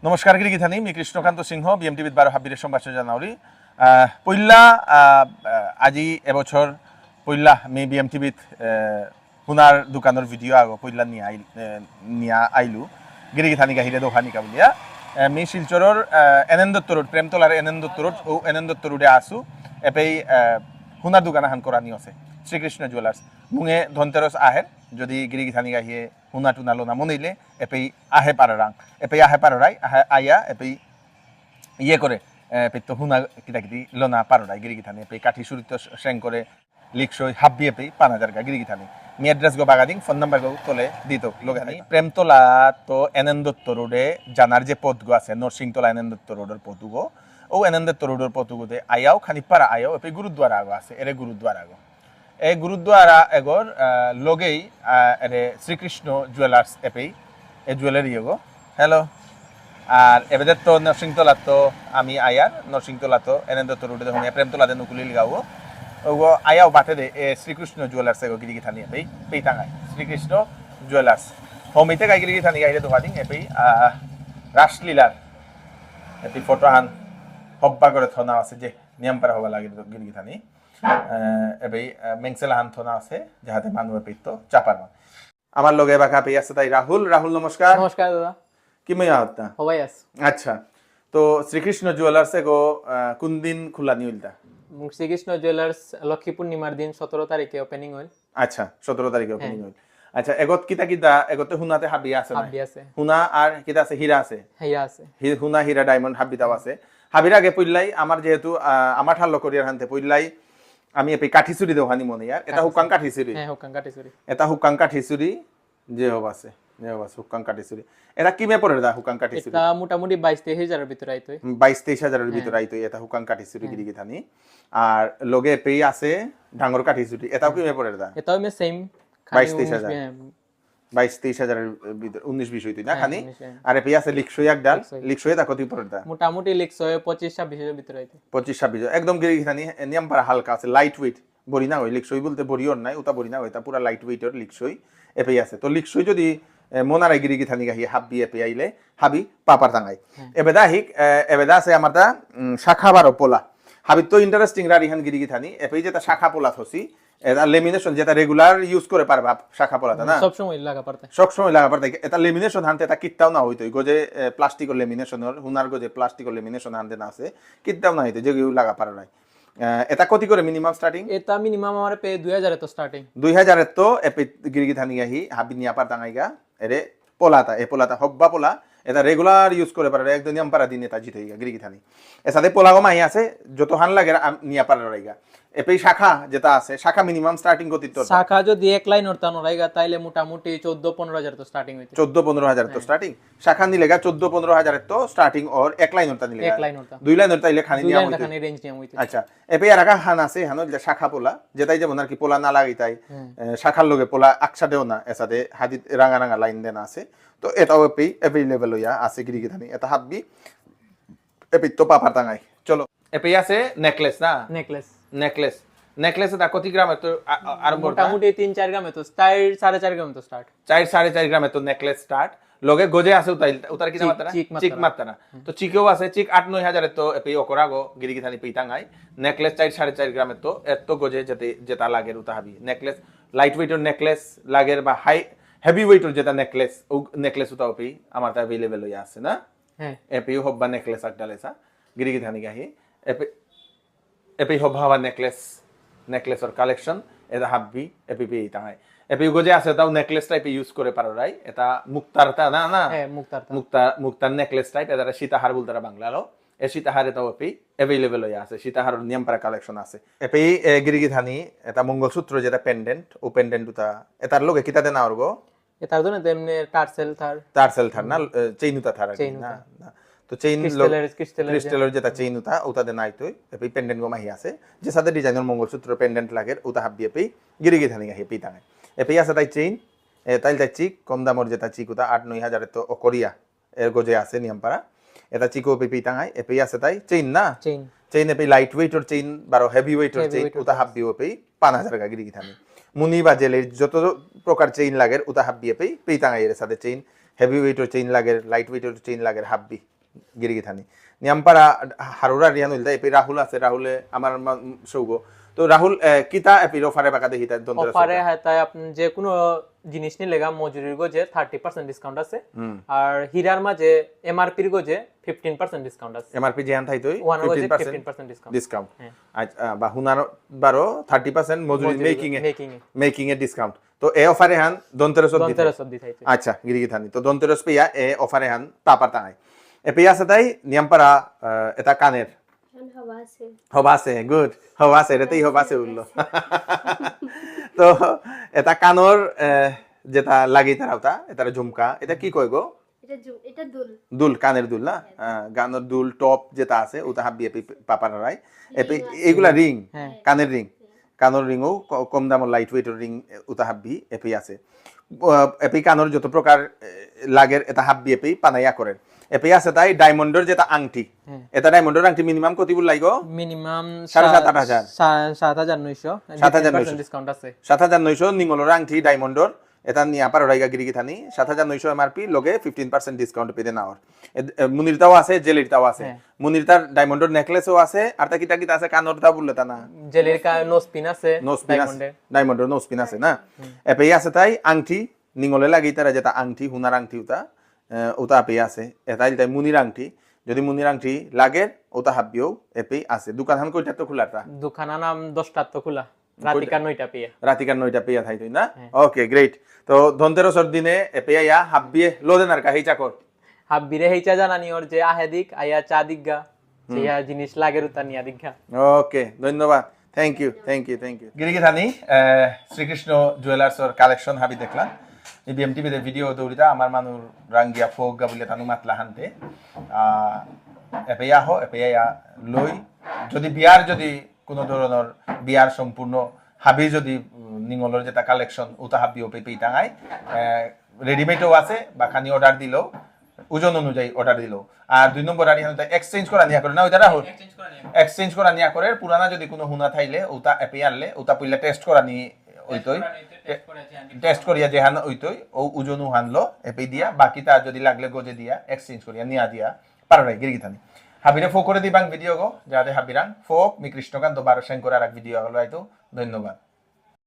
নমস্কাৰ গিৰিগিথানি মি কৃষ্ণকান্ত সিংহ বিএমটিভিত বাৰ হাবিৰে সম্ভাষণ জানাউরি পইলা আজি এবছর পইলা মি বিএমটিভিত সোনার দোকানের ভিডিও আগ পইলা নিয়া আইলু গিরিগিথানি গাহিরে দোকানিকা বলিয়া মি শিলচরের এনএন দত্ত রোড প্রেমতলার এনএন দত্ত রোড ও এনএন দত্ত রোডে আসু এপেই সোনার দোকান এখন করা নি আছে শ্রীকৃষ্ণ জুয়েলার্স মুঙে ধনতেরস আহে যদি গিরিগিথানি গাহিয়ে হুনা টুনা লোনা মনিলে এপেই আহে পারারাং এপেই আহে পারারাই আইয়া এপেই ইয়ে করে এপেই তো হুনা কিটা কিটি লোনা পারারাই গিরিগিথানি এপেই কাঠি সুরিত সেং করে লিখসই হাব্বি এপেই 5000 গা গিরিগিথানি মি অ্যাড্রেস গো বাগাদিং ফোন নাম্বার গো তোলে দিত লোগানি প্রেমতলা তো এনএন দত্ত রোডে জানার যে পথ গো আছে নরসিংতলা এনএন দত্ত রোডের পথ গো ও এনএন দত্ত রোডের পথ গোতে আয়াও খানিপাড়া আয়াও এপেই গুরুদ্বারা আগো আছে এরে গুরুদ্বারা আগো এই গুরুদ্বারা এগর লগেই এরে শ্রীকৃষ্ণ জুয়েলার্স এপেই এই জুয়েলারি এগো হ্যালো আর এবেদের তো নরসিংতলা তো আমি আয়ার নরসিংতলা তো এনএন দত্ত রোডে যখন প্রেমতলাতে নুকুলিল গাও ওগো আয়াও বাটে দে শ্রীকৃষ্ণ জুয়েলার্স এগো গিরিগিথানি এপেই পেই টাঙায় শ্রীকৃষ্ণ জুয়েলার্স হোমিতে গাই গিরিগিথানি গাইলে দোকানিং এপেই রাসলীলার এপি ফটো হান হব্বা করে থনা আছে যে নিয়ম পারা হবা লাগে গিরিগিথানি এবেই মেংসেলা হান থনা আছে যাহাতে মানুষের পেত চাপার মান আমার লগে বাকা পেই আছে তাই রাহুল নমস্কার নমস্কার দাদা কি মেয়া হতা সবাই আছে আচ্ছা তো শ্রীকৃষ্ণ জুয়েলার্স এগো কোন দিন খোলা নিউলতা শ্রীকৃষ্ণ জুয়েলার্স লক্ষ্মী পূর্ণিমার দিন 17 তারিখে ওপেনিং হইল আচ্ছা 17 তারিখে ওপেনিং হইল আচ্ছা এগত কিতা এগতে হুনাতে হাবি আছে না হাবি আছে হুনা আর কিতা আছে হীরা আছে হীরা আছে হুনা হীরা ডায়মন্ড হাবিটাও আছে হাবির আগে পইলাই আমার যেহেতু আমার ঠাল করিয়ার হানতে পইলাই আমি এপি কাঠিচুরি দোকানি মনে ইয়ার এটা হুকাং কাঠিচুরি হ্যাঁ হুকাং কাঠিচুরি এটা হুকাং কাঠিচুরি যে হব আছে হুকাং কাঠিচুরি এটা কিমে পড়ে দা হুকাং কাঠিচুরি এটা মোটামুটি 22-23 হাজারের ভিতরে আইতো 22-23 হাজারের ভিতরে আইতো এটা হুকাং কাঠিচুরি গিরিগিথানি আর লগে পেই আছে ডাঙ্গর কাঠিচুরি এটাও কিমে পড়ে দা এটাও মে সেম 22-23 হাজার 22-23 হাজারের ভিতরে 19-20 হইতো না খানি আর পেই আছে লিখসই এক ডাল লিখসই তা কত পড়ে দা মোটামুটি লিখছো 25-26 এর ভিতরে আইতো 25-26 একদম গিরিগিথানি নিয়ম পারা হালকা আছে লাইট ওয়েট বড়ি না হই লিখসই বলতে বড়িওর নাই ওটা বড়ি না হই তা পুরা লাইট ওয়েটের লিখসই এপেই আছে তো লিখসই যদি মনারাই গিরিগিথানি গাহি হাবি এপে আইলে হাবি পাপার টাঙ্গাই এবেদা হিক এবেদা আছে আমার তা শাখা বারো পোলা হাবি তো ইন্টারেস্টিং রারিহান গিরিগিথানি এপেই যেটা শাখা পোলা থসি এটা লেমিনেশন যেটা রেগুলার ইউজ করে পারবা শাখা পোলাটা না সব সময় লাগা পারতে এটা লেমিনেশন হানতে এটা কিত্তাও না হইতো গজে প্লাস্টিকের লেমিনেশনের হুনার গজে প্লাস্টিকের লেমিনেশন হানতে না আছে কিত্তাও না হইতো যেগুলো লাগা পারে নাই এটা কত করে মিনিমাম স্টার্টিং এটা মিনিমাম আমার পে 2000 এত স্টার্টিং 2000 এত এপি গিরিগিথানি গাহি হাবি নিয়া পার টাঙ্গাইগা এরে পোলাতা হব্বা পোলা এটা রেগুলার ইউজ করে পারে একদম নিয়ম পারা দিন এটা জিতে গিরিগিথানি এর সাথে পোলাগো মাহি আছে যত হান লাগে নিয়া পারা রাইগা এপেই শাখা যেটা আছে শাখা মিনিমাম স্টার্টিং গতি তো শাখা যদি এক লাইন অর্থান রাইগা তাইলে মোটামুটি 14-15 হাজার তো স্টার্টিং হইতো 14-15 হাজার তো স্টার্টিং শাখা নিলেগা 14-15 হাজার তো স্টার্টিং আর এক লাইন অর্থান নিলেগা এক লাইন অর্থান দুই লাইন অর্থাইলে খানি নিয়া হইতো খানি রেঞ্জ নিয়া হইতো আচ্ছা এপেই আর হান আছে হানো শাখা পোলা যেটাই যেমন আর কি পোলা না লাগাই তাই শাখার লগে পোলা আকসাদেও না এসাতে হাদিত রাঙা রাঙা লাইন দেন আছে তো এটাও এপেই অ্যাভেলেবল হইয়া আছে গিরিগিথানি এটা হাববি এপেই তো পাপার টাঙ্গাই চলো এপেই আছে নেকলেস না নেকলেস এটা কত গ্রাম এত আরম্ভ মোটামুটি 3-4 গ্রাম এত 4.5 গ্রাম তো স্টার্ট 4.5 গ্রাম এত নেকলেস স্টার্ট লগে গজে আছে উতার কি জামাতা চিক মাত্রা না তো চিকেও আছে চিক 8-9 হাজার এত এপেই অকরাগো গিরিগিথানি পেইতাঙ্গাই নেকলেস 4.5 গ্রাম এত এত গজে যেটা লাগে উতা হাবি নেকলেস লাইট ওয়েটের নেকলেস লাগের বা হাই হেভি ওয়েটের যেটা নেকলেস ও নেকলেস উতাও পেই আমার তা अवेलेबल হই আছে না হ্যাঁ এপেই হব্বা নেকলেস আকডালেসা গিরিগিথানি গাহি এপেই হব্বা নেকলেসর কালেকশন এটা হাববি এপি টাঙায় এপি গজে আছে তাও নেকলেস টাইপ ইউজ করে পারো রাই এটা মুক্তারটা না হ্যাঁ মুক্তার নেকলেস টাইপ এটা সীতাহার বলতারা বাংলালো এ সীতাহারে তাও এপি অ্যাভেলেবল হয়ে আছে সীতাহারের নিয়ম পারা কালেকশন আছে এপি গিরিগিথানি এটা মঙ্গলসূত্র যেটা পেন্ডেন্ট ও পেন্ডেন্ট উতা এটার লগে কিতাতে না ওরগো এটার জন্য তেমনি টার্সেল থার না চেইনুতা থার না না তো চেইন ক্রিস্টালের যেটা চেইন উতা উতাতে নাই তো এপি পেন্ডেন্ট গো মাহি আছে যে সাথে ডিজাইনের মঙ্গলসূত্র পেন্ডেন্ট লাগে উতা হাবি এপি গিরিগিথানি গাহি এপি টাঙায় এপি আছে তাই চেইন তাই চিক কম দামর যেটা চিক উতা 8-9 হাজার তো অকরিয়া এর গজে আছে নিয়ম পারা এটা চিকো এপি টাঙায় এপি আছে তাই চেইন না চেইন এপি লাইট ওয়েটের চেইন বারো হেভি ওয়েটের চেইন উতা হাবি এপি 5000 গা গিরিগিথানি মুনি বা জেলের যত প্রকার চেইন লাগে উতা হাবি এপি টাঙায় এর সাথে চেইন হেভি ওয়েটর চেইন লাগের লাইট ওয়েটর চেইন লাগের হাব্বি গিরিগি থানি নিয়ামপাড়া হারুরা রিয়ান হইলদা এপি রাহুল আছে রাহুলে আমার সৌগ তো রাহুল কিতা এপির অফারে বাকা দেখি তার দন্তর অফারে হ্যাঁ তাই আপনি যে কোনো জিনিস নিলে মজুরির গোজে 30% ডিসকাউন্ট আছে আর হীরার মাঝে এমআরপির গোজে 15% ডিসকাউন্ট আছে এমআরপি যে আনথাই তুই 15% ডিসকাউন্ট ডিসকাউন্ট আচ্ছা বা হুনার বারো 30% মজুরি মেকিং এ ডিসকাউন্ট তো এ অফারে হান দন্তরস দিতাই আচ্ছা গিরিগি থানি তো দন্তরস পেয়া এ অফারে হান পাপার তাই এ পেয়া আছে তাই নিয়ামপাড়া এটা কানের হবা আছে গুড হবা আছে এটাতেই হবা আছে উল্লো তো এটা কানর যেটা লাগি তারাওতা এটা ঝুমকা এটা কি কয় গো এটা দুল দুল কানের দুল না গানের দুল টপ যেটা আছে ওটা হাবি এপি পাপার রাই এপি এগুলা রিং কানের রিং কানের রিংও কম দামের লাইট ওয়েটের রিং ওটা হাবি এপি আছে এপি কানের যত প্রকার লাগের এটা হাবি এপি পানাইয়া করেন এপি আছে তাই ডায়মন্ডের যেটা আংটি এটা ডায়মন্ডের আংটি মিনিমাম কত বল লাগো মিনিমাম 7,500 ডিসকাউন্ট আছে 7,900 নিঙ্গলের আংটি ডায়মন্ডের এটা নিয়ে আপার রাইগা গিরিগি থানি 7,900 এমআরপি লগে 15% ডিসকাউন্ট পেতে নাওর মুনিরটাও আছে জেলিরটাও আছে মুনিরটার ডায়মন্ডের নেকলেসও আছে আর তা কিটা কিটা আছে কানরটা বললে তা না জেলির নো স্পিন আছে ডায়মন্ডের নো স্পিন আছে না এপেই আছে তাই আংটি নিঙ্গলে লাগি তারা যেটা আংটি হুনার আংটি ওটা ওটা পেয়ে আছে এটাই তাই মুনির আংটি যদি মুনির আংটি লাগে ওটা হাবিও এপেই আছে দোকান কইটা তো খোলাটা দোকান নাম 10টা তো খোলা রাতিকার 9টা পেয়া থাই তুই না ওকে গ্রেট তো ধনতেরসর দিনে পেয়া হাবিয়ে লোদেনার কাহি চাকর হাবিরে হেইচা জানানি ওর যে আহেদিক আয়া চা দিগা যে জিনিস লাগে রুতা নিয়া দিগা ওকে ধন্যবাদ থ্যাংক ইউ গিরিগি থানি শ্রীকৃষ্ণ জুয়েলার্সর কালেকশন হাবি দেখলাম এই বিএমটিভি তে ভিডিও দৌড়িতা আমার মানুর রাঙ্গিয়া ফোক গাবলে তানু মাতলা হানতে এপেয়া লই যদি বিয়ার যদি কোনো ধরনের বিয়ার সম্পূর্ণ হাবি যদি নিঙ্গলের যেটা কালেকশন ওটা হাবিও পেপেই টাঙাই রেডিমেডও আছে বা খানি অর্ডার দিলেও ওজন অনুযায়ী অর্ডার দিলেও আর 2 নম্বর আর এখানে এক্সচেঞ্জ করা নিয়া করে না ওইটা রাহুল এক্সচেঞ্জ করা নিয়া করে পুরানা যদি কোনো হুনা থাইলে ওটা এপে আনলে ওটা পইলা টেস্ট করা নি ওইতই টেস্ট করিয়া যে হান ওইতই ও ওজনও হানলো এপে দিয়া বাকিটা যদি লাগলে গোজে দিয়া এক্সচেঞ্জ করিয়া নিয়া দিয়া পারবে গিরিগি থানি হাবিরে ফোক করে দিবাং ভিডিও গো যাতে হাবিরাং ফোক মি কৃষ্ণকান্ত 12 করে আর এক ভিডিও হলো আইতো ধন্যবাদ।